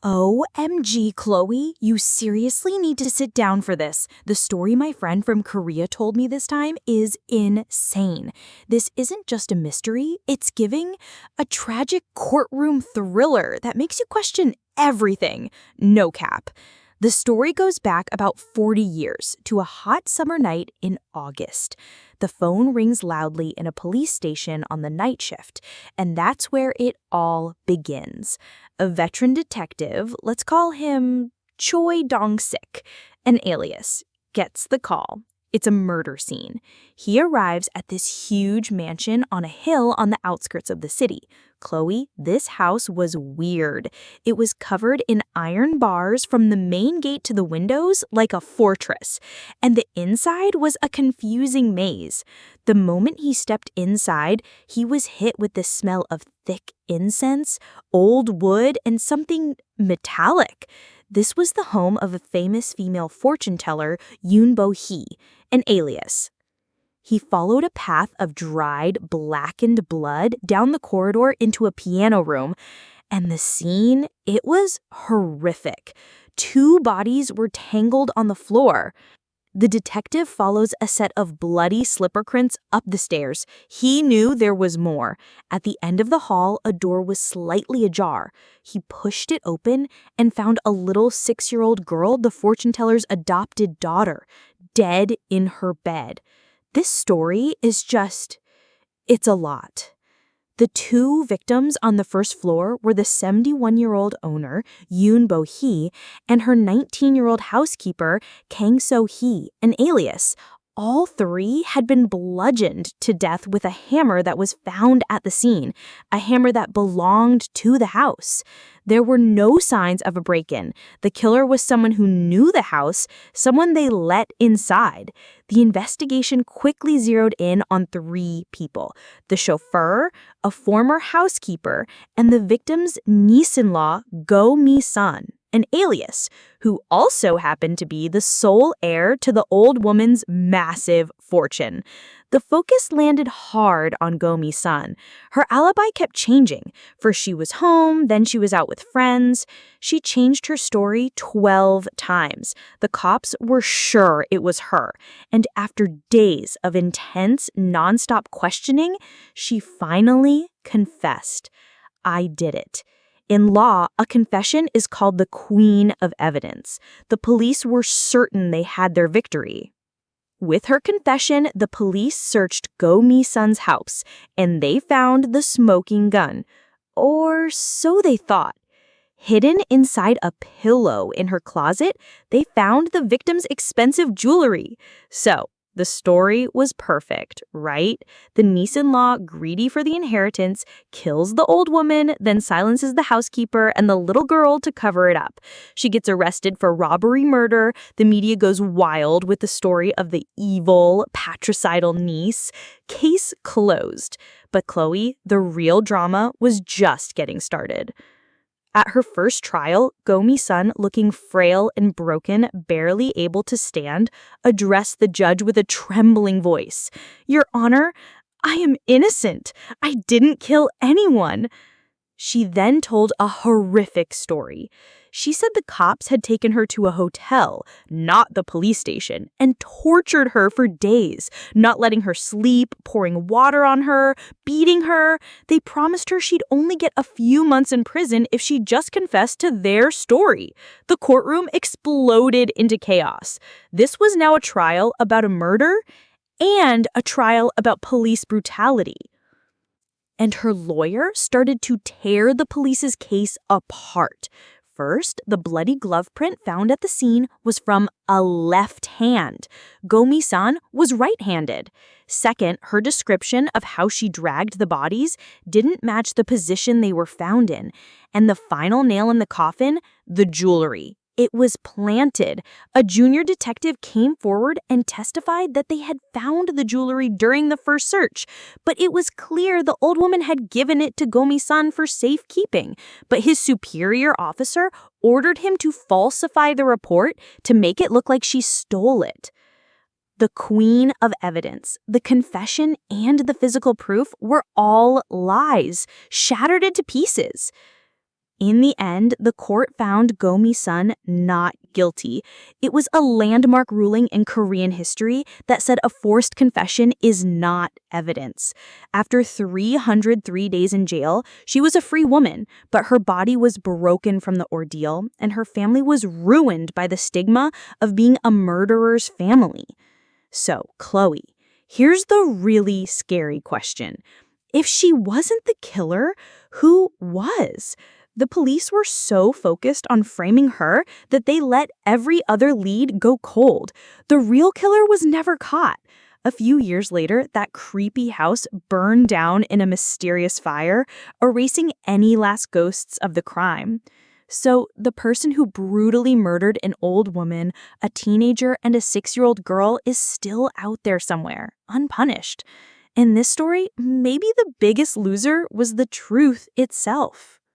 OMG, Chloe, you seriously need to sit down for this. The story my friend from Korea told me this time is insane. This isn't just a mystery, it's giving a tragic courtroom thriller that makes you question everything. No cap. The story goes back about 40 years to a hot summer night in August. The phone rings loudly in a police station on the night shift, and that's where it all begins. A veteran detective, let's call him Choi Dong-sik, an alias, gets the call. It's a murder scene. He arrives at this huge mansion on a hill on the outskirts of the city. Chloe, this house was weird. It was covered in iron bars from the main gate to the windows like a fortress. And the inside was a confusing maze. The moment he stepped inside, he was hit with the smell of thick incense, old wood, and something metallic. This was the home of a famous female fortune teller, Yoon Bo-hee, an alias. He followed a path of dried, blackened blood down the corridor into a piano room, and the scene, it was horrific. 2 bodies were tangled on the floor. The detective follows a set of bloody slipper prints up the stairs. He knew there was more. At the end of the hall, a door was slightly ajar. He pushed it open and found a little 6-year-old girl, the fortune teller's adopted daughter, dead in her bed. This story is it's a lot. The 2 victims on the first floor were the 71-year-old owner, Yoon Bo-hee, and her 19-year-old housekeeper, Kang So-hee, an alias. All 3 had been bludgeoned to death with a hammer that was found at the scene, a hammer that belonged to the house. There were no signs of a break-in. The killer was someone who knew the house, someone they let inside. The investigation quickly zeroed in on 3 people: the chauffeur, a former housekeeper, and the victim's niece-in-law, Go Mi-sun, an alias, who also happened to be the sole heir to the old woman's massive fortune. The focus landed hard on Go Mi-sun. Her alibi kept changing. First she was home, then she was out with friends. She changed her story 12 times. The cops were sure it was her. And after days of intense, nonstop questioning, she finally confessed. "I did it." In law, a confession is called the queen of evidence. The police were certain they had their victory. With her confession, the police searched Go Mi-sun's house, and they found the smoking gun. Or so they thought. Hidden inside a pillow in her closet, they found the victim's expensive jewelry. So, the story was perfect, right? The niece-in-law, greedy for the inheritance, kills the old woman, then silences the housekeeper and the little girl to cover it up. She gets arrested for robbery murder. The media goes wild with the story of the evil, patricidal niece. Case closed. But Chloe, the real drama was just getting started. At her first trial, Go Mi-sun, looking frail and broken, barely able to stand, addressed the judge with a trembling voice. "Your Honor, I am innocent. I didn't kill anyone." She then told a horrific story. She said the cops had taken her to a hotel, not the police station, and tortured her for days, not letting her sleep, pouring water on her, beating her. They promised her she'd only get a few months in prison if she just confessed to their story. The courtroom exploded into chaos. This was now a trial about a murder and a trial about police brutality. And her lawyer started to tear the police's case apart. First, the bloody glove print found at the scene was from a left hand. Go Mi-sun was right-handed. Second, her description of how she dragged the bodies didn't match the position they were found in. And the final nail in the coffin, the jewelry. It was planted. A junior detective came forward and testified that they had found the jewelry during the first search, but it was clear the old woman had given it to Go Mi-sun for safekeeping. But his superior officer ordered him to falsify the report to make it look like she stole it. The queen of evidence, the confession, and the physical proof were all lies, shattered into pieces. In the end, the court found Go-mi-sun not guilty. It was a landmark ruling in Korean history that said a forced confession is not evidence. After 303 days in jail, she was a free woman, but her body was broken from the ordeal, and her family was ruined by the stigma of being a murderer's family. So, Chloe, here's the really scary question. If she wasn't the killer, who was? The police were so focused on framing her that they let every other lead go cold. The real killer was never caught. A few years later, that creepy house burned down in a mysterious fire, erasing any last ghosts of the crime. So, the person who brutally murdered an old woman, a teenager, and a 6-year-old girl is still out there somewhere, unpunished. In this story, maybe the biggest loser was the truth itself.